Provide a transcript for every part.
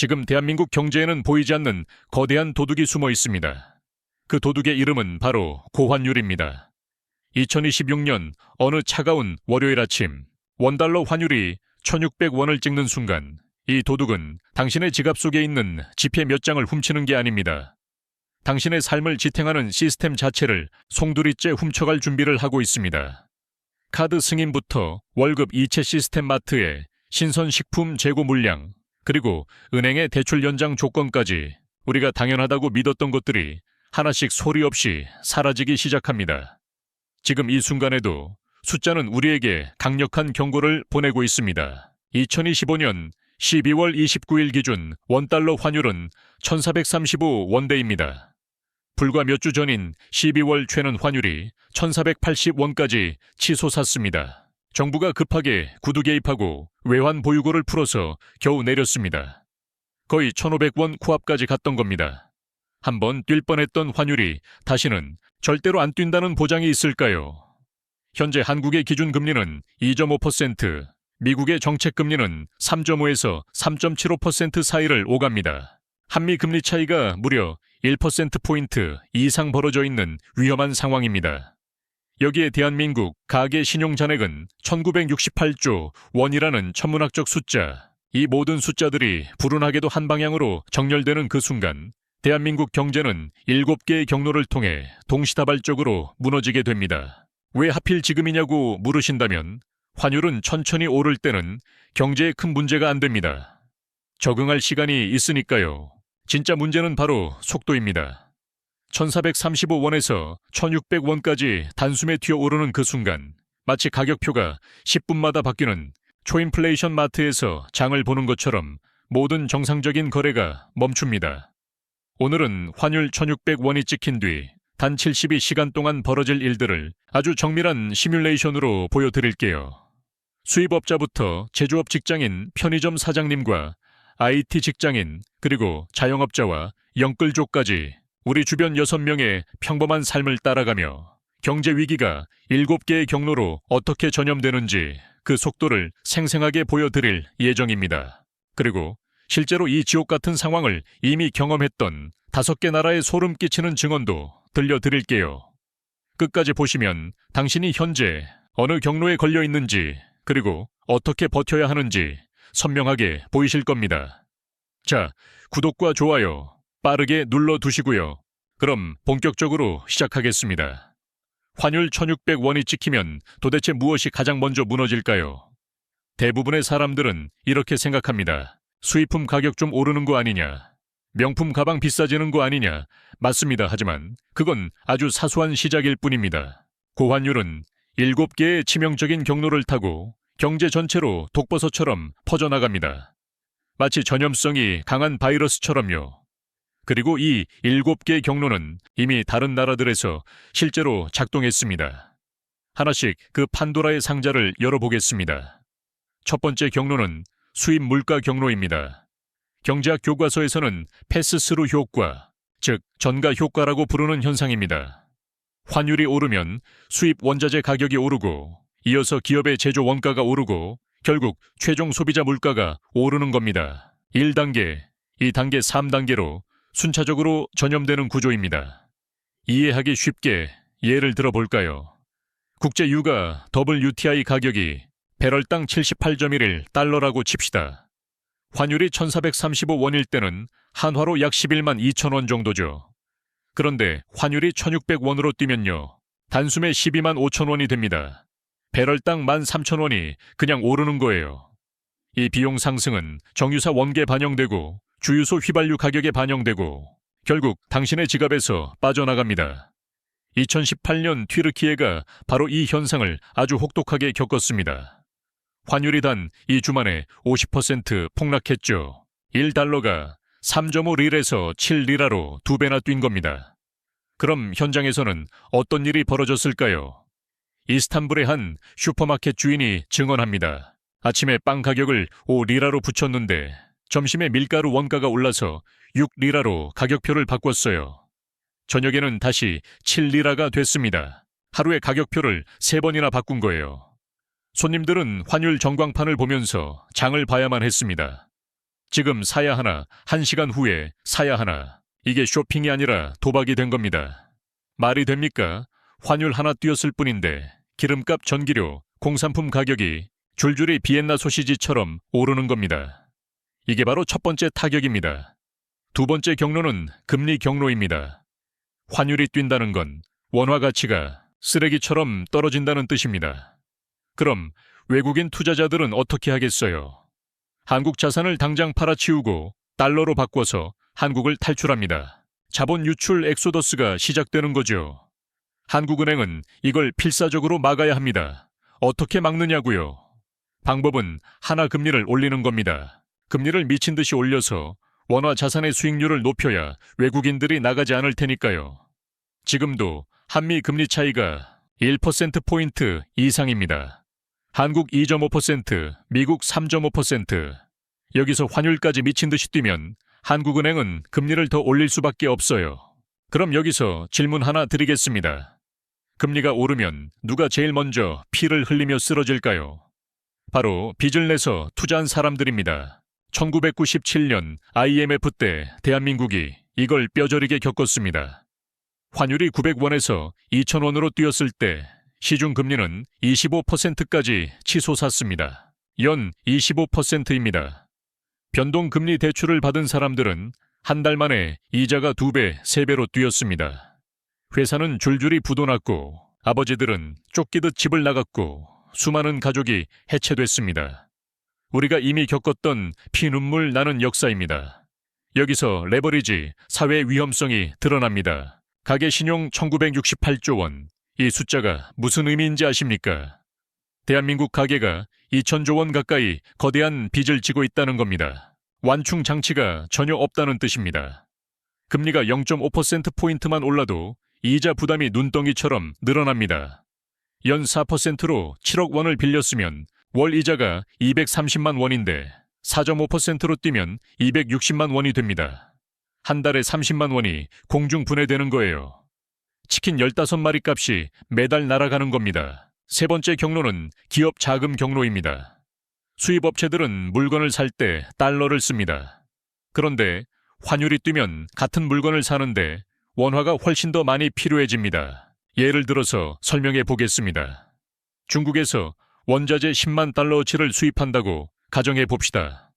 지금 대한민국 경제에는 보이지 않는 거대한 도둑이 숨어 있습니다. 그 도둑의 이름은 바로 고환율입니다. 2026년 어느 차가운 월요일 아침, 원달러 환율이 1,600원을 찍는 순간 이 도둑은 당신의 지갑 속에 있는 지폐 몇 장을 훔치는 게 아닙니다. 당신의 삶을 지탱하는 시스템 자체를 송두리째 훔쳐갈 준비를 하고 있습니다. 카드 승인부터 월급 이체 시스템 마트의 신선식품 재고 물량, 그리고 은행의 대출 연장 조건까지 우리가 당연하다고 믿었던 것들이 하나씩 소리 없이 사라지기 시작합니다. 지금 이 순간에도 숫자는 우리에게 강력한 경고를 보내고 있습니다. 2025년 12월 29일 기준 원달러 환율은 1,435원대입니다. 불과 몇 주 전인 12월 최는 환율이 1,480원까지 치솟았습니다. 정부가 급하게 구두 개입하고 외환 보유고를 풀어서 겨우 내렸습니다. 거의 1,500원 코앞까지 갔던 겁니다. 한번 뛸 뻔했던 환율이 다시는 절대로 안 뛴다는 보장이 있을까요? 현재 한국의 기준금리는 2.5%, 미국의 정책금리는 3.5에서 3.75% 사이를 오갑니다. 한미 금리 차이가 무려 1%포인트 이상 벌어져 있는 위험한 상황입니다. 여기에 대한민국 가계 신용잔액은 1968조 원이라는 천문학적 숫자, 이 모든 숫자들이 불운하게도 한 방향으로 정렬되는 그 순간 대한민국 경제는 7개의 경로를 통해 동시다발적으로 무너지게 됩니다. 왜 하필 지금이냐고 물으신다면 환율은 천천히 오를 때는 경제에 큰 문제가 안 됩니다. 적응할 시간이 있으니까요. 진짜 문제는 바로 속도입니다. 1,435원에서 1,600원까지 단숨에 튀어오르는 그 순간 마치 가격표가 10분마다 바뀌는 초인플레이션 마트에서 장을 보는 것처럼 모든 정상적인 거래가 멈춥니다. 오늘은 환율 1,600원이 찍힌 뒤 단 72시간 동안 벌어질 일들을 아주 정밀한 시뮬레이션으로 보여드릴게요. 수입업자부터 제조업 직장인, 편의점 사장님과 IT 직장인, 그리고 자영업자와 영끌족까지 우리 주변 6명의 평범한 삶을 따라가며 경제 위기가 7개의 경로로 어떻게 전염되는지 그 속도를 생생하게 보여드릴 예정입니다. 그리고 실제로 이 지옥 같은 상황을 이미 경험했던 5개 나라의 소름 끼치는 증언도 들려드릴게요. 끝까지 보시면 당신이 현재 어느 경로에 걸려 있는지, 그리고 어떻게 버텨야 하는지 선명하게 보이실 겁니다. 자, 구독과 좋아요 빠르게 눌러두시고요. 그럼 본격적으로 시작하겠습니다. 환율 1,600원이 찍히면 도대체 무엇이 가장 먼저 무너질까요? 대부분의 사람들은 이렇게 생각합니다. 수입품 가격 좀 오르는 거 아니냐? 명품 가방 비싸지는 거 아니냐? 맞습니다. 하지만 그건 아주 사소한 시작일 뿐입니다. 고환율은 7개의 치명적인 경로를 타고 경제 전체로 독버섯처럼 퍼져나갑니다. 마치 전염성이 강한 바이러스처럼요. 그리고 이 7개의 경로는 이미 다른 나라들에서 실제로 작동했습니다. 하나씩 그 판도라의 상자를 열어보겠습니다. 첫 번째 경로는 수입 물가 경로입니다. 경제학 교과서에서는 패스스루 효과, 즉 전가 효과라고 부르는 현상입니다. 환율이 오르면 수입 원자재 가격이 오르고 이어서 기업의 제조 원가가 오르고 결국 최종 소비자 물가가 오르는 겁니다. 1단계, 2단계, 3단계로 순차적으로 전염되는 구조입니다. 이해하기 쉽게 예를 들어볼까요? 국제 유가 WTI 가격이 배럴당 78.1 달러라고 칩시다. 환율이 1,435원일 때는 한화로 약 11만 2천 원 정도죠. 그런데 환율이 1,600원으로 뛰면요. 단숨에 12만 5천 원이 됩니다. 배럴당 13,000원이 그냥 오르는 거예요. 이 비용 상승은 정유사 원가에 반영되고 주유소 휘발유 가격에 반영되고 결국 당신의 지갑에서 빠져나갑니다. 2018년 튀르키예가 바로 이 현상을 아주 혹독하게 겪었습니다. 환율이 단 2주 만에 50% 폭락했죠. 1달러가 3.5릴에서 7리라로 2배나 뛴 겁니다. 그럼 현장에서는 어떤 일이 벌어졌을까요? 이스탄불의 한 슈퍼마켓 주인이 증언합니다. 아침에 빵 가격을 5리라로 붙였는데 점심에 밀가루 원가가 올라서 6리라로 가격표를 바꿨어요. 저녁에는 다시 7리라가 됐습니다. 하루에 가격표를 3번이나 바꾼 거예요. 손님들은 환율 전광판을 보면서 장을 봐야만 했습니다. 지금 사야 하나, 1시간 후에 사야 하나. 이게 쇼핑이 아니라 도박이 된 겁니다. 말이 됩니까? 환율 하나 뛰었을 뿐인데 기름값, 전기료, 공산품 가격이 줄줄이 비엔나 소시지처럼 오르는 겁니다. 이게 바로 첫 번째 타격입니다. 두 번째 경로는 금리 경로입니다. 환율이 뛴다는 건 원화 가치가 쓰레기처럼 떨어진다는 뜻입니다. 그럼 외국인 투자자들은 어떻게 하겠어요? 한국 자산을 당장 팔아치우고 달러로 바꿔서 한국을 탈출합니다. 자본 유출 엑소더스가 시작되는 거죠. 한국은행은 이걸 필사적으로 막아야 합니다. 어떻게 막느냐고요? 방법은 하나 금리를 올리는 겁니다. 금리를 미친 듯이 올려서 원화 자산의 수익률을 높여야 외국인들이 나가지 않을 테니까요. 지금도 한미 금리 차이가 1%포인트 이상입니다. 한국 2.5%, 미국 3.5%. 여기서 환율까지 미친 듯이 뛰면 한국은행은 금리를 더 올릴 수밖에 없어요. 그럼 여기서 질문 하나 드리겠습니다. 금리가 오르면 누가 제일 먼저 피를 흘리며 쓰러질까요? 바로 빚을 내서 투자한 사람들입니다. 1997년 IMF 때 대한민국이 이걸 뼈저리게 겪었습니다. 환율이 900원에서 2000원으로 뛰었을 때 시중금리는 25%까지 치솟았습니다. 연 25%입니다. 변동금리 대출을 받은 사람들은 한 달 만에 이자가 2배, 3배로 뛰었습니다. 회사는 줄줄이 부도났고 아버지들은 쫓기듯 집을 나갔고 수많은 가족이 해체됐습니다. 우리가 이미 겪었던 피눈물 나는 역사입니다. 여기서 레버리지, 사회 위험성이 드러납니다. 가계신용 1968조 원. 이 숫자가 무슨 의미인지 아십니까? 대한민국 가계가 2000조 원 가까이 거대한 빚을 지고 있다는 겁니다. 완충 장치가 전혀 없다는 뜻입니다. 금리가 0.5%포인트만 올라도 이자 부담이 눈덩이처럼 늘어납니다. 연 4%로 7억 원을 빌렸으면 월 이자가 230만 원인데 4.5%로 뛰면 260만 원이 됩니다. 한 달에 30만 원이 공중분해되는 거예요. 치킨 15마리 값이 매달 날아가는 겁니다. 세 번째 경로는 기업 자금 경로입니다. 수입업체들은 물건을 살 때 달러를 씁니다. 그런데 환율이 뛰면 같은 물건을 사는데 원화가 훨씬 더 많이 필요해집니다. 예를 들어서 설명해 보겠습니다. 중국에서 원자재 10만 달러어치를 수입한다고 가정해 봅시다.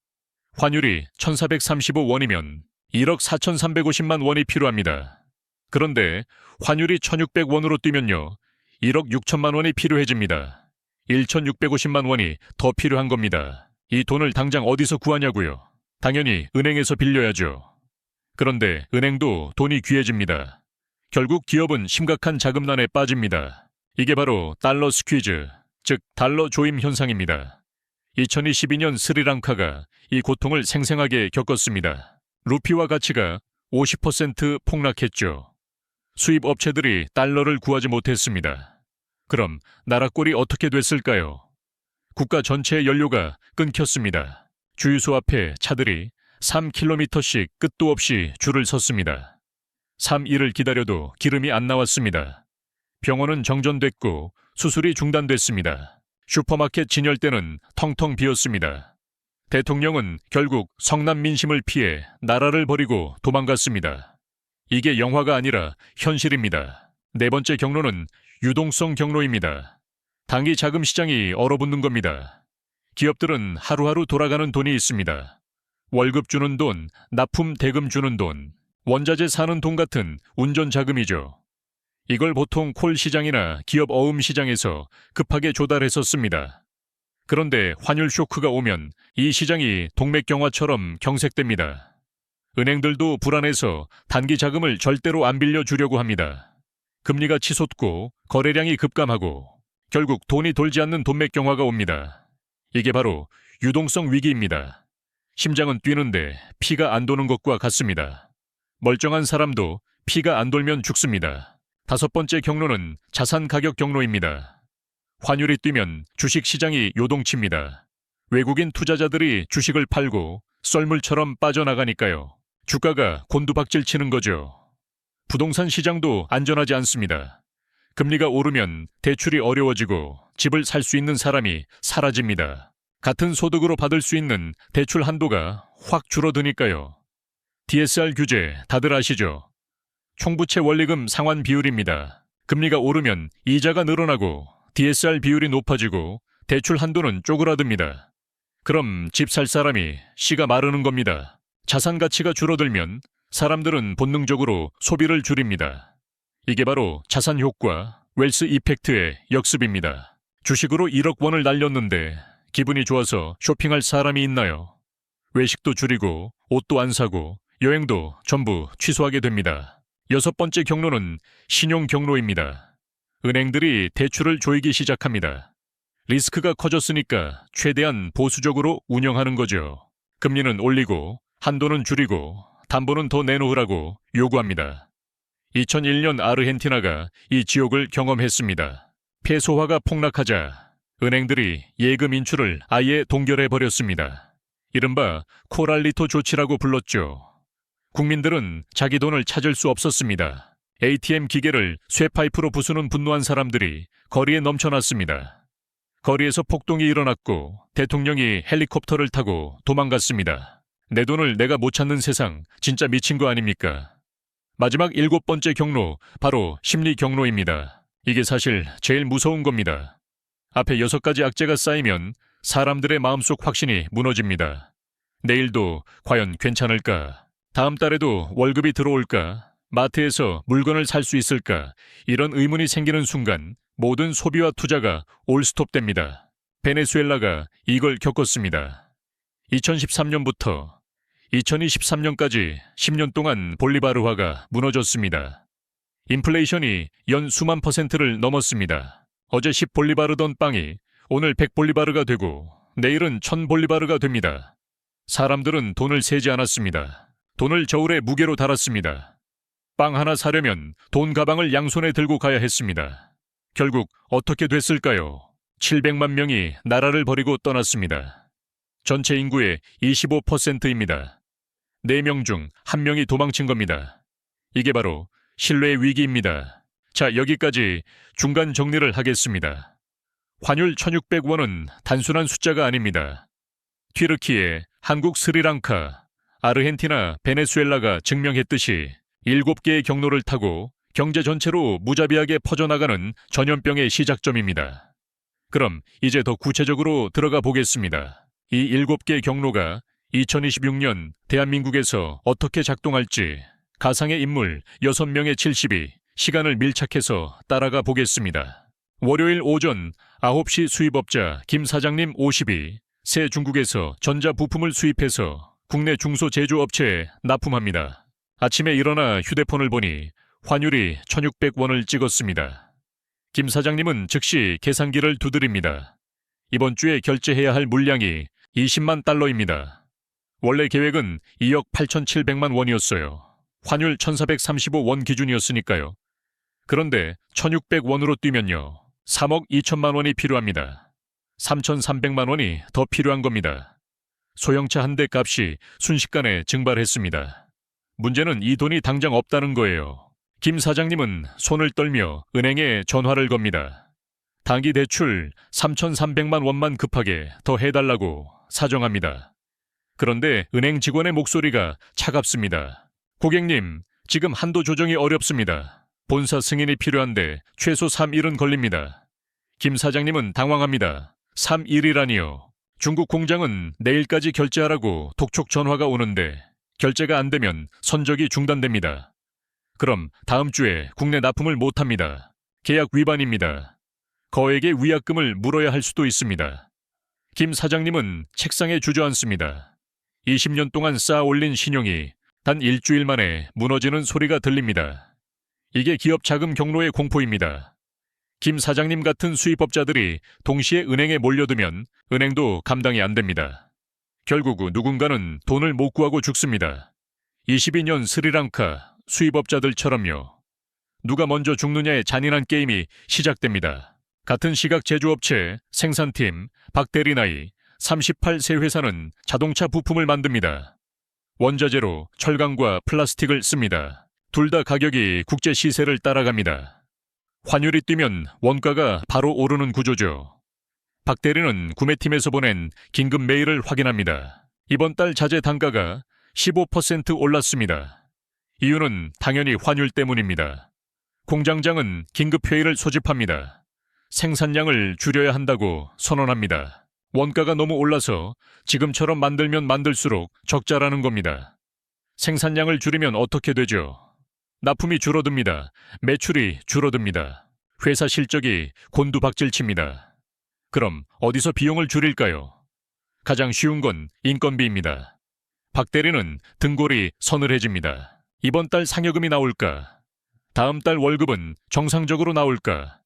환율이 1435원이면 1억 4350만 원이 필요합니다. 그런데 환율이 1600원으로 뛰면요, 1억 6천만 원이 필요해집니다. 1650만 원이 더 필요한 겁니다. 이 돈을 당장 어디서 구하냐고요? 당연히 은행에서 빌려야죠. 그런데 은행도 돈이 귀해집니다. 결국 기업은 심각한 자금난에 빠집니다. 이게 바로 달러 스퀴즈, 즉 달러 조임 현상입니다. 2022년 스리랑카가 이 고통을 생생하게 겪었습니다. 루피화 가치가 50% 폭락했죠. 수입 업체들이 달러를 구하지 못했습니다. 그럼 나라 꼴이 어떻게 됐을까요? 국가 전체의 연료가 끊겼습니다. 주유소 앞에 차들이 3km씩 끝도 없이 줄을 섰습니다. 3일을 기다려도 기름이 안 나왔습니다. 병원은 정전됐고 수술이 중단됐습니다. 슈퍼마켓 진열대는 텅텅 비었습니다. 대통령은 결국 성남 민심을 피해 나라를 버리고 도망갔습니다. 이게 영화가 아니라 현실입니다. 네 번째 경로는 유동성 경로입니다. 단기 자금 시장이 얼어붙는 겁니다. 기업들은 하루하루 돌아가는 돈이 있습니다. 월급 주는 돈, 납품 대금 주는 돈, 원자재 사는 돈 같은 운전 자금이죠. 이걸 보통 콜 시장이나 기업 어음 시장에서 급하게 조달했었습니다. 그런데 환율 쇼크가 오면 이 시장이 동맥경화처럼 경색됩니다. 은행들도 불안해서 단기 자금을 절대로 안 빌려주려고 합니다. 금리가 치솟고 거래량이 급감하고 결국 돈이 돌지 않는 동맥경화가 옵니다. 이게 바로 유동성 위기입니다. 심장은 뛰는데 피가 안 도는 것과 같습니다. 멀쩡한 사람도 피가 안 돌면 죽습니다. 다섯 번째 경로는 자산 가격 경로입니다. 환율이 뛰면 주식 시장이 요동칩니다. 외국인 투자자들이 주식을 팔고 썰물처럼 빠져나가니까요. 주가가 곤두박질 치는 거죠. 부동산 시장도 안전하지 않습니다. 금리가 오르면 대출이 어려워지고 집을 살 수 있는 사람이 사라집니다. 같은 소득으로 받을 수 있는 대출 한도가 확 줄어드니까요. DSR 규제 다들 아시죠? 총부채 원리금 상환 비율입니다. 금리가 오르면 이자가 늘어나고 DSR 비율이 높아지고 대출 한도는 쪼그라듭니다. 그럼 집 살 사람이 씨가 마르는 겁니다. 자산 가치가 줄어들면 사람들은 본능적으로 소비를 줄입니다. 이게 바로 자산 효과, 웰스 이펙트의 역습입니다. 주식으로 1억 원을 날렸는데 기분이 좋아서 쇼핑할 사람이 있나요? 외식도 줄이고 옷도 안 사고 여행도 전부 취소하게 됩니다. 6번째 경로는 신용 경로입니다. 은행들이 대출을 조이기 시작합니다. 리스크가 커졌으니까 최대한 보수적으로 운영하는 거죠. 금리는 올리고 한도는 줄이고 담보는 더 내놓으라고 요구합니다. 2001년 아르헨티나가 이 지옥을 경험했습니다. 페소화가 폭락하자 은행들이 예금 인출을 아예 동결해버렸습니다. 이른바 코랄리토 조치라고 불렀죠. 국민들은 자기 돈을 찾을 수 없었습니다. ATM 기계를 쇠파이프로 부수는 분노한 사람들이 거리에 넘쳐났습니다. 거리에서 폭동이 일어났고 대통령이 헬리콥터를 타고 도망갔습니다. 내 돈을 내가 못 찾는 세상 진짜 미친 거 아닙니까? 마지막 7번째 경로, 바로 심리 경로입니다. 이게 사실 제일 무서운 겁니다. 앞에 6가지 악재가 쌓이면 사람들의 마음속 확신이 무너집니다. 내일도 과연 괜찮을까? 다음 달에도 월급이 들어올까? 마트에서 물건을 살 수 있을까? 이런 의문이 생기는 순간 모든 소비와 투자가 올스톱됩니다. 베네수엘라가 이걸 겪었습니다. 2013년부터 2023년까지 10년 동안 볼리바르화가 무너졌습니다. 인플레이션이 연 수만 %를 넘었습니다. 어제 10볼리바르던 빵이 오늘 100볼리바르가 되고 내일은 1000볼리바르가 됩니다. 사람들은 돈을 세지 않았습니다. 돈을 저울에 무게로 달았습니다. 빵 하나 사려면 돈 가방을 양손에 들고 가야 했습니다. 결국 어떻게 됐을까요? 700만 명이 나라를 버리고 떠났습니다. 전체 인구의 25%입니다. 4명 중 1명이 도망친 겁니다. 이게 바로 신뢰의 위기입니다. 자, 여기까지 중간 정리를 하겠습니다. 환율 1600원은 단순한 숫자가 아닙니다. 튀르키예, 한국, 스리랑카, 아르헨티나, 베네수엘라가 증명했듯이 7개의 경로를 타고 경제 전체로 무자비하게 퍼져나가는 전염병의 시작점입니다. 그럼 이제 더 구체적으로 들어가 보겠습니다. 이 7개 경로가 2026년 대한민국에서 어떻게 작동할지 가상의 인물 6명의 70이 시간을 밀착해서 따라가 보겠습니다. 월요일 오전 9시 수입업자 김 사장님 50이 새 중국에서 전자부품을 수입해서 국내 중소제조업체에 납품합니다. 아침에 일어나 휴대폰을 보니 환율이 1600원을 찍었습니다. 김 사장님은 즉시 계산기를 두드립니다. 이번 주에 결제해야 할 물량이 20만 달러입니다. 원래 계획은 2억 8,700만 원이었어요. 환율 1,435원 기준이었으니까요. 그런데 1,600원으로 뛰면요. 3억 2천만 원이 필요합니다. 3,300만 원이 더 필요한 겁니다. 소형차 한 대 값이 순식간에 증발했습니다. 문제는 이 돈이 당장 없다는 거예요. 김 사장님은 손을 떨며 은행에 전화를 겁니다. 단기 대출 3,300만 원만 급하게 더 해달라고 사정합니다. 그런데 은행 직원의 목소리가 차갑습니다. 고객님, 지금 한도 조정이 어렵습니다. 본사 승인이 필요한데 최소 3일은 걸립니다. 김 사장님은 당황합니다. 3일이라니요. 중국 공장은 내일까지 결제하라고 독촉 전화가 오는데 결제가 안 되면 선적이 중단됩니다. 그럼 다음 주에 국내 납품을 못합니다. 계약 위반입니다. 거액의 위약금을 물어야 할 수도 있습니다. 김 사장님은 책상에 주저앉습니다. 20년 동안 쌓아 올린 신용이 단 일주일 만에 무너지는 소리가 들립니다. 이게 기업 자금 경로의 공포입니다. 김 사장님 같은 수입업자들이 동시에 은행에 몰려들면 은행도 감당이 안 됩니다. 결국 누군가는 돈을 못 구하고 죽습니다. 22년 스리랑카 수입업자들처럼요. 누가 먼저 죽느냐의 잔인한 게임이 시작됩니다. 같은 시각 제조업체 생산팀 박대리 나이 38세 회사는 자동차 부품을 만듭니다. 원자재로 철강과 플라스틱을 씁니다. 둘 다 가격이 국제 시세를 따라갑니다. 환율이 뛰면 원가가 바로 오르는 구조죠. 박 대리는 구매팀에서 보낸 긴급 메일을 확인합니다. 이번 달 자재 단가가 15% 올랐습니다. 이유는 당연히 환율 때문입니다. 공장장은 긴급 회의를 소집합니다. 생산량을 줄여야 한다고 선언합니다. 원가가 너무 올라서 지금처럼 만들면 만들수록 적자라는 겁니다. 생산량을 줄이면 어떻게 되죠? 납품이 줄어듭니다. 매출이 줄어듭니다. 회사 실적이 곤두박질칩니다. 그럼 어디서 비용을 줄일까요? 가장 쉬운 건 인건비입니다. 박 대리는 등골이 서늘해집니다. 이번 달 상여금이 나올까? 다음 달 월급은 정상적으로 나올까?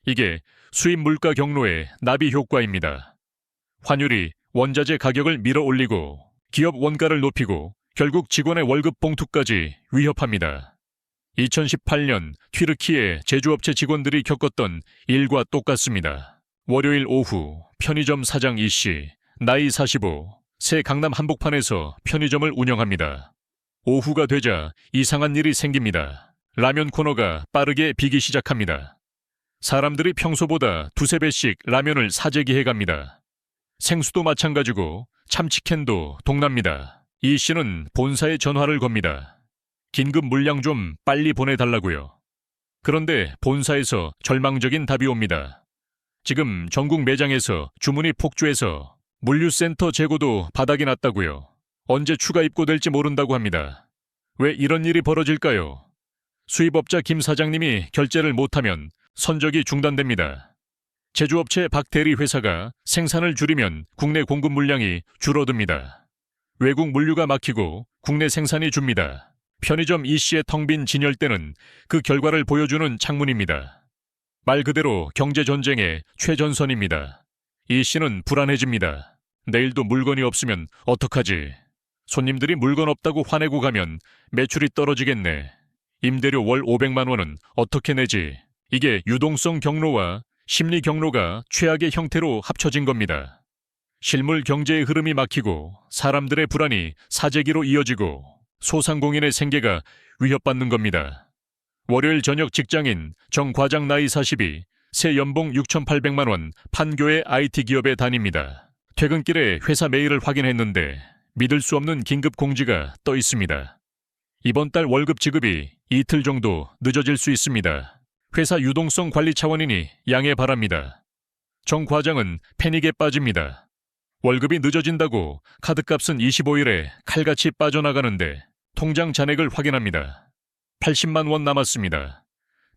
이게 수입 물가 경로의 나비 효과입니다. 환율이 원자재 가격을 밀어 올리고 기업 원가를 높이고 결국 직원의 월급 봉투까지 위협합니다. 2018년 튀르키예 제조업체 직원들이 겪었던 일과 똑같습니다. 월요일 오후 편의점 사장 이씨, 나이 45, 새 강남 한복판에서 편의점을 운영합니다. 오후가 되자 이상한 일이 생깁니다. 라면 코너가 빠르게 비기 시작합니다. 사람들이 평소보다 두세 배씩 라면을 사재기해 갑니다. 생수도 마찬가지고 참치캔도 동납니다. 이 씨는 본사에 전화를 겁니다. 긴급 물량 좀 빨리 보내달라고요. 그런데 본사에서 절망적인 답이 옵니다. 지금 전국 매장에서 주문이 폭주해서 물류센터 재고도 바닥이 났다고요. 언제 추가 입고될지 모른다고 합니다. 왜 이런 일이 벌어질까요? 수입업자 김 사장님이 결제를 못하면 선적이 중단됩니다. 제조업체 박 대리 회사가 생산을 줄이면 국내 공급 물량이 줄어듭니다. 외국 물류가 막히고 국내 생산이 줍니다. 편의점 이 씨의 텅 빈 진열대는 그 결과를 보여주는 창문입니다. 말 그대로 경제전쟁의 최전선입니다. 이 씨는 불안해집니다. 내일도 물건이 없으면 어떡하지? 손님들이 물건 없다고 화내고 가면 매출이 떨어지겠네. 임대료 월 500만 원은 어떻게 내지? 이게 유동성 경로와 심리 경로가 최악의 형태로 합쳐진 겁니다. 실물 경제의 흐름이 막히고 사람들의 불안이 사재기로 이어지고 소상공인의 생계가 위협받는 겁니다. 월요일 저녁 직장인 정 과장 나이 42, 새 연봉 6,800만 원 판교의 IT 기업에 다닙니다. 퇴근길에 회사 메일을 확인했는데 믿을 수 없는 긴급 공지가 떠 있습니다. 이번 달 월급 지급이 이틀 정도 늦어질 수 있습니다. 회사 유동성 관리 차원이니 양해 바랍니다. 정 과장은 패닉에 빠집니다. 월급이 늦어진다고 카드값은 25일에 칼같이 빠져나가는데 통장 잔액을 확인합니다. 80만 원 남았습니다.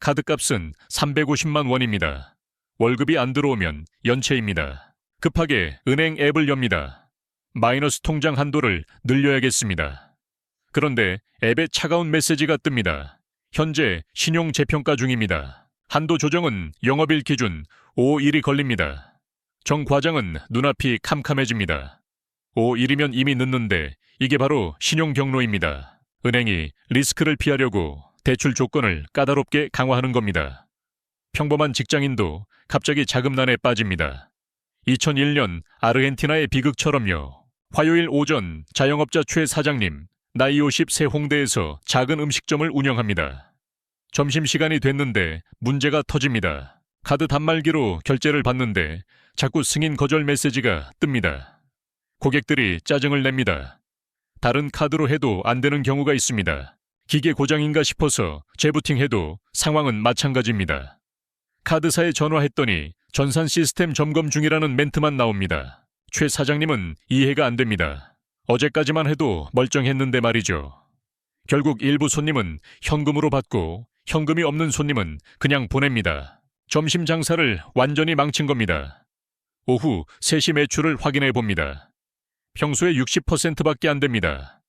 카드값은 350만 원입니다. 월급이 안 들어오면 연체입니다. 급하게 은행 앱을 엽니다. 마이너스 통장 한도를 늘려야겠습니다. 그런데 앱에 차가운 메시지가 뜹니다. 현재 신용 재평가 중입니다. 한도 조정은 영업일 기준 5일이 걸립니다. 정 과장은 눈앞이 캄캄해집니다. 5일이면 이미 늦는데 이게 바로 신용 경로입니다. 은행이 리스크를 피하려고 대출 조건을 까다롭게 강화하는 겁니다. 평범한 직장인도 갑자기 자금난에 빠집니다. 2001년 아르헨티나의 비극처럼요. 화요일 오전 자영업자 최 사장님, 나이 50세 홍대에서 작은 음식점을 운영합니다. 점심시간이 됐는데 문제가 터집니다. 카드 단말기로 결제를 받는데 자꾸 승인 거절 메시지가 뜹니다. 고객들이 짜증을 냅니다. 다른 카드로 해도 안 되는 경우가 있습니다. 기계 고장인가 싶어서 재부팅해도 상황은 마찬가지입니다. 카드사에 전화했더니 전산 시스템 점검 중이라는 멘트만 나옵니다. 최 사장님은 이해가 안 됩니다. 어제까지만 해도 멀쩡했는데 말이죠. 결국 일부 손님은 현금으로 받고 현금이 없는 손님은 그냥 보냅니다. 점심 장사를 완전히 망친 겁니다. 오후 3시 매출을 확인해 봅니다. 평소에 60%밖에 안 됩니다.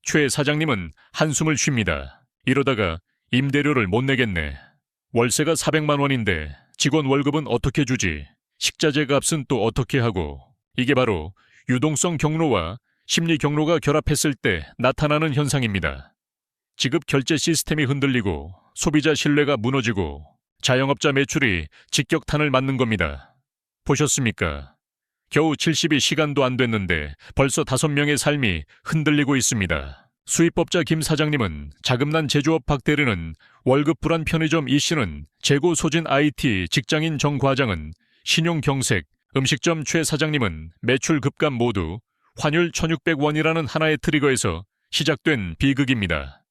최 사장님은 한숨을 쉽니다. 이러다가 임대료를 못 내겠네. 월세가 400만 원인데 직원 월급은 어떻게 주지? 식자재 값은 또 어떻게 하고? 이게 바로 유동성 경로와 심리 경로가 결합했을 때 나타나는 현상입니다. 지급 결제 시스템이 흔들리고 소비자 신뢰가 무너지고 자영업자 매출이 직격탄을 맞는 겁니다. 보셨습니까? 겨우 70이 시간도 안 됐는데 벌써 5명의 삶이 흔들리고 있습니다. 수입업자 김 사장님은 자금난 제조업 박 대리는 월급 불안 편의점 이 씨는 재고 소진 IT 직장인 정 과장은 신용 경색 음식점 최 사장님은 매출 급감 모두 환율 1,600원이라는 하나의 트리거에서 시작된 비극입니다.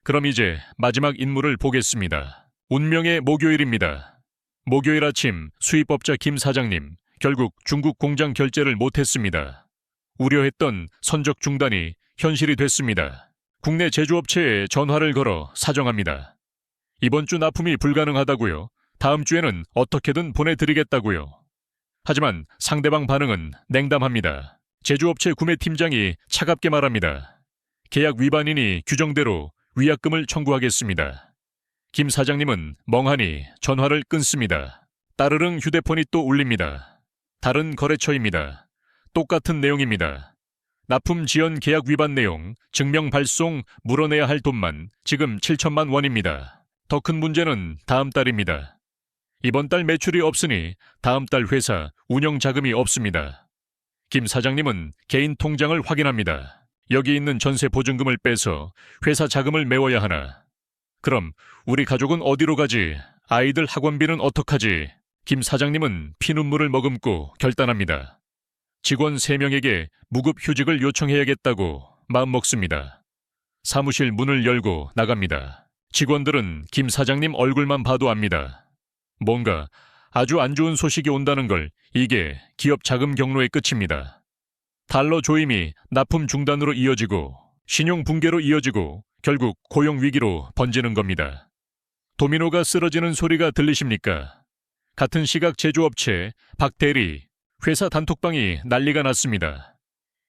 그럼 이제 마지막 인물을 보겠습니다. 운명의 목요일입니다. 목요일 아침 수입업자 김 사장님, 결국 중국 공장 결제를 못했습니다. 우려했던 선적 중단이 현실이 됐습니다. 국내 제조업체에 전화를 걸어 사정합니다. 이번 주 납품이 불가능하다고요. 다음 주에는 어떻게든 보내드리겠다고요. 하지만 상대방 반응은 냉담합니다. 제조업체 구매팀장이 차갑게 말합니다. 계약 위반이니 규정대로 위약금을 청구하겠습니다. 김 사장님은 멍하니 전화를 끊습니다. 따르릉 휴대폰이 또 울립니다. 다른 거래처입니다. 똑같은 내용입니다. 납품 지연 계약 위반 내용, 증명 발송, 물어내야 할 돈만 지금 7천만 원입니다. 더 큰 문제는 다음 달입니다. 이번 달 매출이 없으니 다음 달 회사 운영 자금이 없습니다. 김 사장님은 개인 통장을 확인합니다. 여기 있는 전세 보증금을 빼서 회사 자금을 메워야 하나. 그럼 우리 가족은 어디로 가지? 아이들 학원비는 어떡하지? 김 사장님은 피눈물을 머금고 결단합니다. 직원 3명에게 무급 휴직을 요청해야겠다고 마음먹습니다. 사무실 문을 열고 나갑니다. 직원들은 김 사장님 얼굴만 봐도 압니다. 뭔가 아주 안 좋은 소식이 온다는 걸, 이게 기업 자금 경로의 끝입니다. 달러 조임이 납품 중단으로 이어지고 신용 붕괴로 이어지고 결국 고용 위기로 번지는 겁니다. 도미노가 쓰러지는 소리가 들리십니까? 같은 시각 제조업체 박 대리, 회사 단톡방이 난리가 났습니다.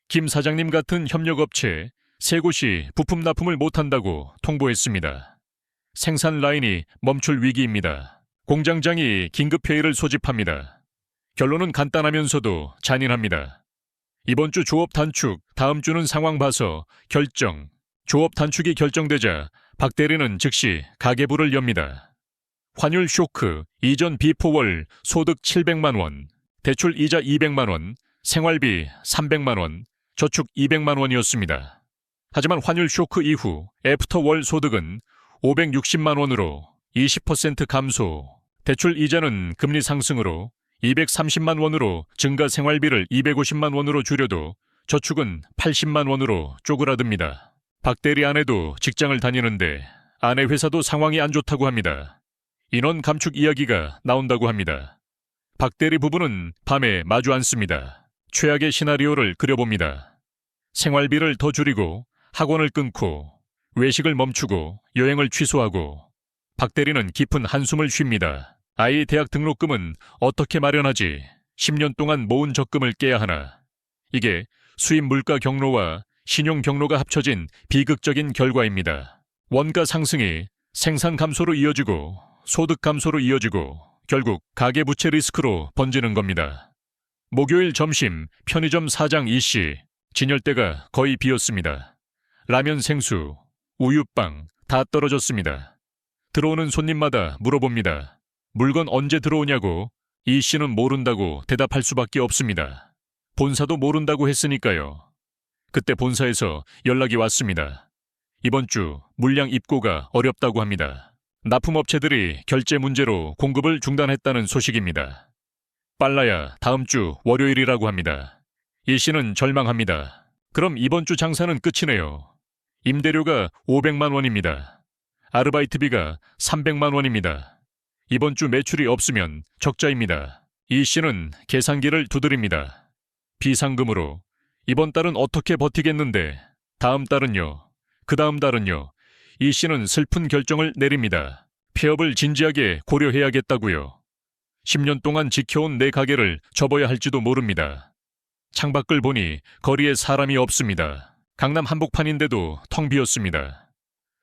김 사장님 같은 협력업체 3곳이 부품 납품을 못한다고 통보했습니다. 생산 라인이 멈출 위기입니다. 공장장이 긴급회의를 소집합니다. 결론은 간단하면서도 잔인합니다. 이번 주 조업 단축, 다음 주는 상황 봐서 결정. 조업 단축이 결정되자 박 대리는 즉시 가계부를 엽니다. 환율 쇼크, 이전 비포월 소득 700만 원, 대출 이자 200만 원, 생활비 300만 원, 저축 200만 원이었습니다. 하지만 환율 쇼크 이후 애프터월 소득은 560만 원으로 20% 감소, 대출 이자는 금리 상승으로 230만 원으로 증가, 생활비를 250만 원으로 줄여도 저축은 80만 원으로 쪼그라듭니다. 박 대리 아내도 직장을 다니는데 아내 회사도 상황이 안 좋다고 합니다. 인원 감축 이야기가 나온다고 합니다. 박 대리 부부는 밤에 마주 앉습니다. 최악의 시나리오를 그려봅니다. 생활비를 더 줄이고 학원을 끊고 외식을 멈추고 여행을 취소하고 박 대리는 깊은 한숨을 쉽니다. 아이 대학 등록금은 어떻게 마련하지? 10년 동안 모은 적금을 깨야 하나? 이게 수입 물가 경로와 신용 경로가 합쳐진 비극적인 결과입니다. 원가 상승이 생산 감소로 이어지고 소득 감소로 이어지고 결국 가계부채 리스크로 번지는 겁니다. 목요일 점심 편의점 사장 이씨, 진열대가 거의 비었습니다. 라면, 생수, 우유빵 다 떨어졌습니다. 들어오는 손님마다 물어봅니다. 물건 언제 들어오냐고. 이 씨는 모른다고 대답할 수밖에 없습니다. 본사도 모른다고 했으니까요. 그때 본사에서 연락이 왔습니다. 이번 주 물량 입고가 어렵다고 합니다. 납품업체들이 결제 문제로 공급을 중단했다는 소식입니다. 빨라야 다음 주 월요일이라고 합니다. 이 씨는 절망합니다. 그럼 이번 주 장사는 끝이네요. 임대료가 500만 원입니다. 아르바이트비가 300만 원입니다. 이번 주 매출이 없으면 적자입니다. 이 씨는 계산기를 두드립니다. 비상금으로 이번 달은 어떻게 버티겠는데, 다음 달은요, 그 다음 달은요. 이 씨는 슬픈 결정을 내립니다. 폐업을 진지하게 고려해야겠다고요. 10년 동안 지켜온 내 가게를 접어야 할지도 모릅니다. 창밖을 보니 거리에 사람이 없습니다. 강남 한복판인데도 텅 비었습니다.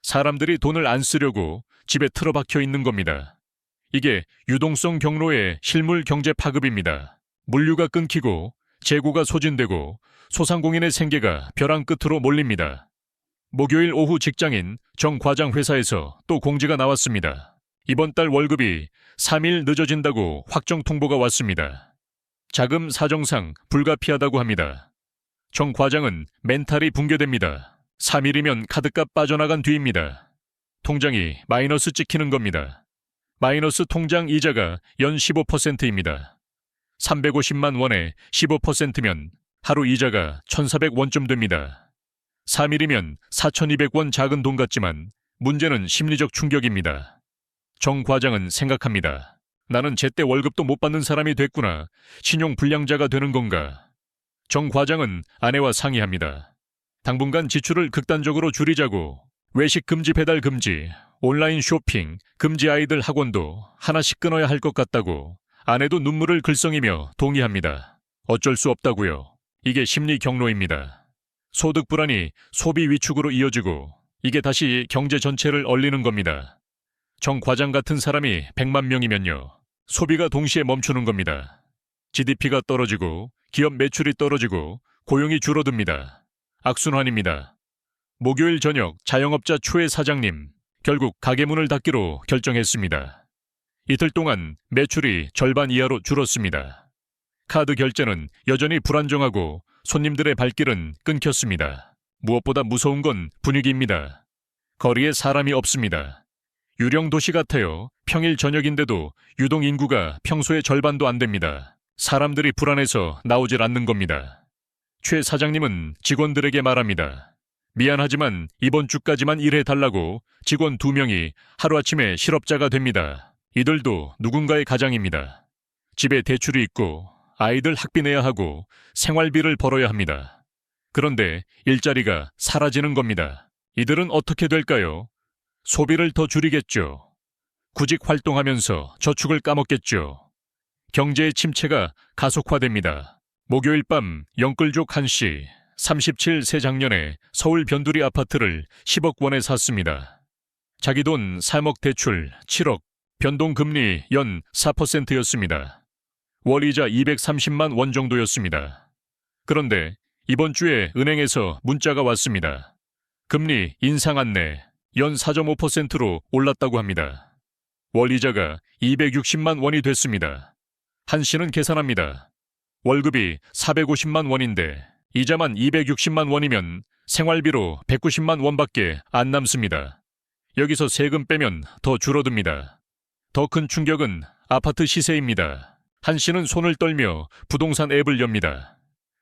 사람들이 돈을 안 쓰려고 집에 틀어박혀 있는 겁니다. 이게 유동성 경로의 실물 경제 파급입니다. 물류가 끊기고 재고가 소진되고 소상공인의 생계가 벼랑 끝으로 몰립니다. 목요일 오후 직장인 정 과장 회사에서 또 공지가 나왔습니다. 이번 달 월급이 3일 늦어진다고 확정 통보가 왔습니다. 자금 사정상 불가피하다고 합니다. 정 과장은 멘탈이 붕괴됩니다. 3일이면 카드값 빠져나간 뒤입니다. 통장이 마이너스 찍히는 겁니다. 마이너스 통장 이자가 연 15%입니다. 350만 원에 15%면 하루 이자가 1,400원쯤 됩니다. 3일이면 4,200원 작은 돈 같지만 문제는 심리적 충격입니다. 정 과장은 생각합니다. 나는 제때 월급도 못 받는 사람이 됐구나. 신용 불량자가 되는 건가? 정 과장은 아내와 상의합니다. 당분간 지출을 극단적으로 줄이자고. 외식 금지, 배달 금지, 온라인 쇼핑, 금지, 아이들 학원도 하나씩 끊어야 할 것 같다고. 아내도 눈물을 글썽이며 동의합니다. 어쩔 수 없다고요. 이게 심리 경로입니다. 소득 불안이 소비 위축으로 이어지고 이게 다시 경제 전체를 얼리는 겁니다. 정 과장 같은 사람이 100만 명이면요. 소비가 동시에 멈추는 겁니다. GDP가 떨어지고 기업 매출이 떨어지고 고용이 줄어듭니다. 악순환입니다. 목요일 저녁 자영업자 초회 사장님 결국 가게 문을 닫기로 결정했습니다. 이틀 동안 매출이 절반 이하로 줄었습니다. 카드 결제는 여전히 불안정하고 손님들의 발길은 끊겼습니다. 무엇보다 무서운 건 분위기입니다. 거리에 사람이 없습니다. 유령 도시 같아요. 평일 저녁인데도 유동 인구가 평소의 절반도 안 됩니다. 사람들이 불안해서 나오질 않는 겁니다. 최 사장님은 직원들에게 말합니다. 미안하지만 이번 주까지만 일해달라고. 직원 2명이 하루아침에 실업자가 됩니다. 이들도 누군가의 가장입니다. 집에 대출이 있고 아이들 학비 내야 하고 생활비를 벌어야 합니다. 그런데 일자리가 사라지는 겁니다. 이들은 어떻게 될까요? 소비를 더 줄이겠죠. 구직 활동하면서 저축을 까먹겠죠. 경제의 침체가 가속화됩니다. 목요일 밤 영끌족 한씨 37세 작년에 서울 변두리 아파트를 10억 원에 샀습니다. 자기 돈 3억 대출 7억, 변동금리 연 4%였습니다. 월이자 230만 원 정도였습니다. 그런데 이번 주에 은행에서 문자가 왔습니다. 금리 인상 안내 연 4.5%로 올랐다고 합니다. 월이자가 260만 원이 됐습니다. 한 씨는 계산합니다. 월급이 450만 원인데 이자만 260만 원이면 생활비로 190만 원밖에 안 남습니다. 여기서 세금 빼면 더 줄어듭니다. 더 큰 충격은 아파트 시세입니다. 한 씨는 손을 떨며 부동산 앱을 엽니다.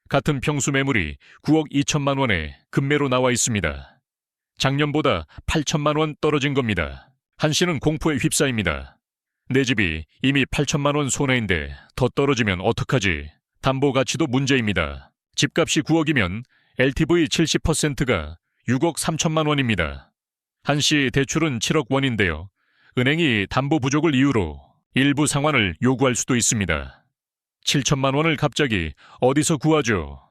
같은 평수 매물이 9억 2천만 원에 급매로 나와 있습니다. 작년보다 8천만 원 떨어진 겁니다. 한 씨는 공포에 휩싸입니다. 내 집이 이미 8천만 원 손해인데 더 떨어지면 어떡하지? 담보 가치도 문제입니다. 집값이 9억이면 LTV 70%가 6억 3천만 원입니다. 한 씨 대출은 7억 원인데요. 은행이 담보 부족을 이유로 일부 상환을 요구할 수도 있습니다. 7천만 원을 갑자기 어디서 구하죠?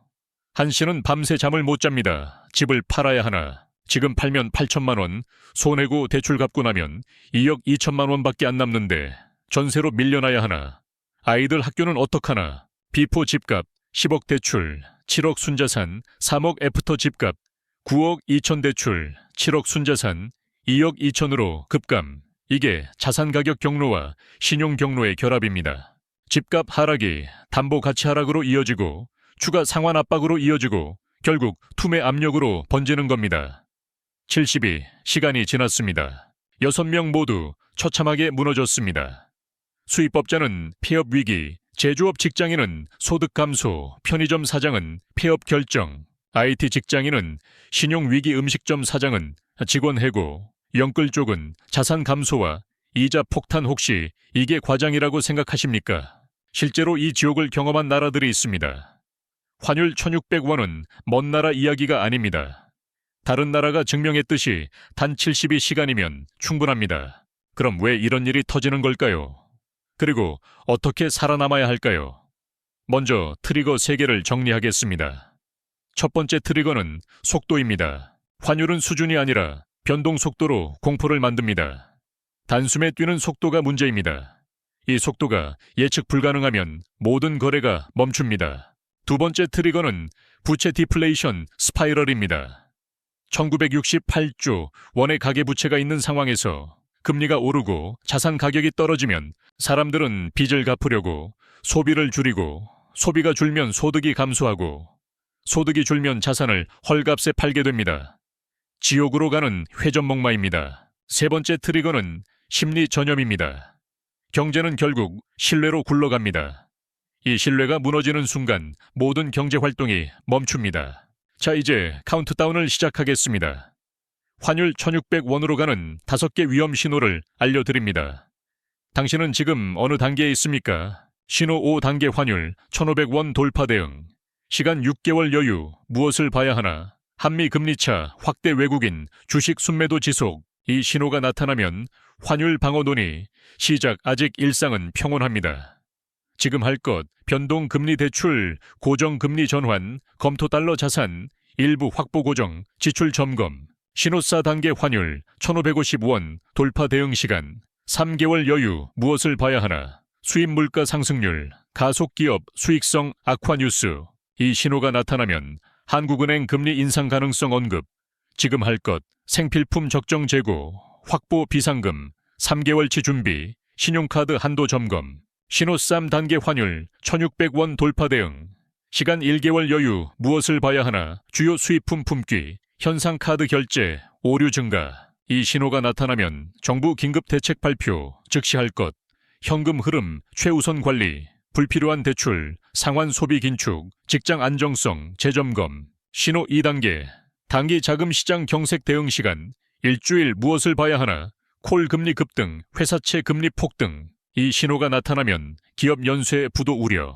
한 씨는 밤새 잠을 못 잡니다. 집을 팔아야 하나? 지금 팔면 8천만 원, 손해고 대출 갚고 나면 2억 2천만 원밖에 안 남는데 전세로 밀려나야 하나? 아이들 학교는 어떡하나? 비포 집값 10억 대출, 7억 순자산, 3억 애프터 집값, 9억 2천 대출, 7억 순자산, 2억 2천으로 급감. 이게 자산 가격 경로와 신용 경로의 결합입니다. 집값 하락이 담보 가치 하락으로 이어지고 추가 상환 압박으로 이어지고 결국 투매 압력으로 번지는 겁니다. 72시간이 지났습니다. 6명 모두 처참하게 무너졌습니다. 수입업자는 폐업 위기, 제조업 직장인은 소득 감소, 편의점 사장은 폐업 결정, IT 직장인은 신용 위기, 음식점 사장은 직원 해고, 영끌 쪽은 자산 감소와 이자 폭탄. 혹시 이게 과장이라고 생각하십니까? 실제로 이 지옥을 경험한 나라들이 있습니다. 환율 1,600원은 먼 나라 이야기가 아닙니다. 다른 나라가 증명했듯이 단 72시간이면 충분합니다. 그럼 왜 이런 일이 터지는 걸까요? 그리고 어떻게 살아남아야 할까요? 먼저 트리거 3개를 정리하겠습니다. 첫 번째 트리거는 속도입니다. 환율은 수준이 아니라 변동 속도로 공포를 만듭니다. 단숨에 뛰는 속도가 문제입니다. 이 속도가 예측 불가능하면 모든 거래가 멈춥니다. 두 번째 트리거는 부채 디플레이션 스파이럴입니다. 1968조 원의 가계부채가 있는 상황에서 금리가 오르고 자산 가격이 떨어지면 사람들은 빚을 갚으려고 소비를 줄이고, 소비가 줄면 소득이 감소하고, 소득이 줄면 자산을 헐값에 팔게 됩니다. 지옥으로 가는 회전목마입니다. 세 번째 트리거는 심리 전염입니다. 경제는 결국 신뢰로 굴러갑니다. 이 신뢰가 무너지는 순간 모든 경제 활동이 멈춥니다. 자, 이제 카운트다운을 시작하겠습니다. 환율 1600원으로 가는 5개 위험 신호를 알려드립니다. 당신은 지금 어느 단계에 있습니까? 신호 5단계 환율 1500원 돌파 대응. 시간 6개월 여유, 무엇을 봐야 하나? 한미 금리차, 확대 외국인, 주식 순매도 지속. 이 신호가 나타나면 환율 방어 논의, 시작. 아직 일상은 평온합니다. 지금 할 것, 변동 금리 대출, 고정 금리 전환, 검토 달러 자산, 일부 확보 고정, 지출 점검. 신호 4단계 환율 1550원 돌파 대응 시간. 3개월 여유, 무엇을 봐야 하나? 수입 물가 상승률, 가속 기업 수익성 악화 뉴스. 이 신호가 나타나면 한국은행 금리 인상 가능성 언급. 지금 할 것, 생필품 적정 재고, 확보 비상금, 3개월치 준비, 신용카드 한도 점검. 신호 3단계 환율 1600원 돌파 대응. 시간 1개월 여유, 무엇을 봐야 하나? 주요 수입품 품귀, 현상 카드 결제, 오류 증가. 이 신호가 나타나면 정부 긴급 대책 발표, 즉시 할 것, 현금 흐름 최우선 관리, 불필요한 대출, 상환 소비 긴축, 직장 안정성 재점검. 신호 2단계 단기 자금 시장 경색 대응 시간. 일주일 무엇을 봐야 하나? 콜 금리 급등, 회사채 금리 폭등. 이 신호가 나타나면 기업 연쇄 부도 우려.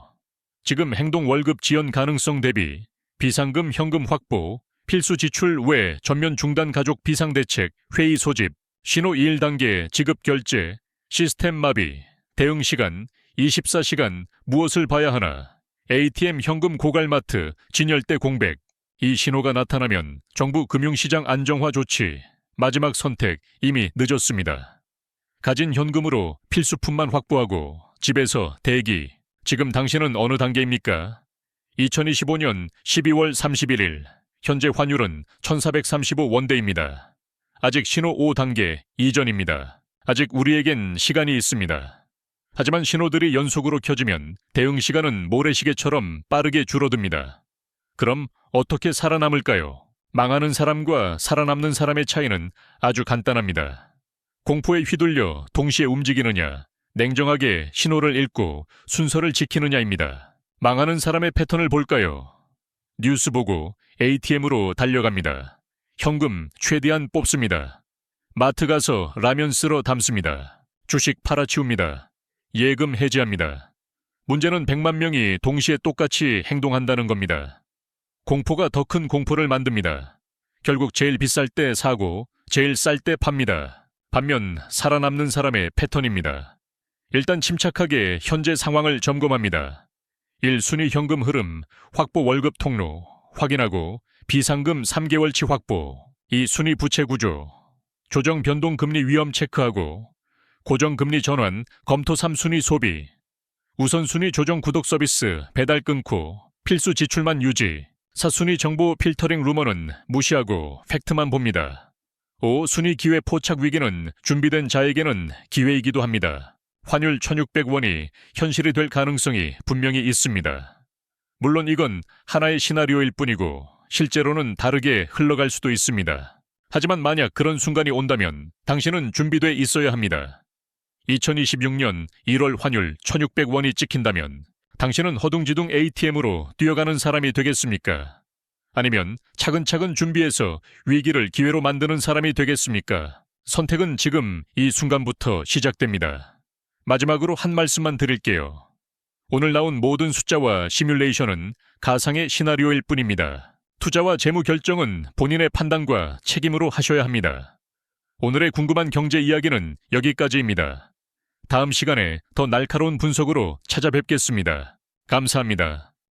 지금 행동 월급 지연 가능성 대비, 비상금 현금 확보, 필수 지출 외 전면 중단 가족 비상대책 회의 소집. 신호 1단계 지급 결제, 시스템 마비. 대응 시간 24시간 무엇을 봐야 하나? ATM 현금 고갈마트 진열대 공백. 이 신호가 나타나면 정부 금융시장 안정화 조치. 마지막 선택 이미 늦었습니다. 가진 현금으로 필수품만 확보하고 집에서 대기. 지금 당신은 어느 단계입니까? 2025년 12월 31일 현재 환율은 1435원대입니다. 아직 신호 5단계 이전입니다. 아직 우리에겐 시간이 있습니다. 하지만 신호들이 연속으로 켜지면 대응 시간은 모래시계처럼 빠르게 줄어듭니다. 그럼 어떻게 살아남을까요? 망하는 사람과 살아남는 사람의 차이는 아주 간단합니다. 공포에 휘둘려 동시에 움직이느냐, 냉정하게 신호를 읽고 순서를 지키느냐입니다. 망하는 사람의 패턴을 볼까요? 뉴스 보고 ATM으로 달려갑니다. 현금 최대한 뽑습니다. 마트 가서 라면 쓸어 담습니다. 주식 팔아치웁니다. 예금 해지합니다. 문제는 100만 명이 동시에 똑같이 행동한다는 겁니다. 공포가 더 큰 공포를 만듭니다. 결국 제일 비쌀 때 사고, 제일 쌀 때 팝니다. 반면 살아남는 사람의 패턴입니다. 일단 침착하게 현재 상황을 점검합니다. 1순위 현금 흐름, 확보 월급 통로, 확인하고 비상금 3개월치 확보. 2순위 부채 구조, 조정 변동 금리 위험 체크하고 고정금리 전환, 검토 3순위 소비. 우선순위 조정 구독 서비스, 배달 끊고 필수 지출만 유지. 4순위 정보 필터링 루머는 무시하고 팩트만 봅니다. 5순위 기회 포착 위기는 준비된 자에게는 기회이기도 합니다. 환율 1600원이 현실이 될 가능성이 분명히 있습니다. 물론 이건 하나의 시나리오일 뿐이고 실제로는 다르게 흘러갈 수도 있습니다. 하지만 만약 그런 순간이 온다면 당신은 준비돼 있어야 합니다. 2026년 1월 환율 1600원이 찍힌다면 당신은 허둥지둥 ATM으로 뛰어가는 사람이 되겠습니까? 아니면 차근차근 준비해서 위기를 기회로 만드는 사람이 되겠습니까? 선택은 지금 이 순간부터 시작됩니다. 마지막으로 한 말씀만 드릴게요. 오늘 나온 모든 숫자와 시뮬레이션은 가상의 시나리오일 뿐입니다. 투자와 재무 결정은 본인의 판단과 책임으로 하셔야 합니다. 오늘의 궁금한 경제 이야기는 여기까지입니다. 다음 시간에 더 날카로운 분석으로 찾아뵙겠습니다. 감사합니다.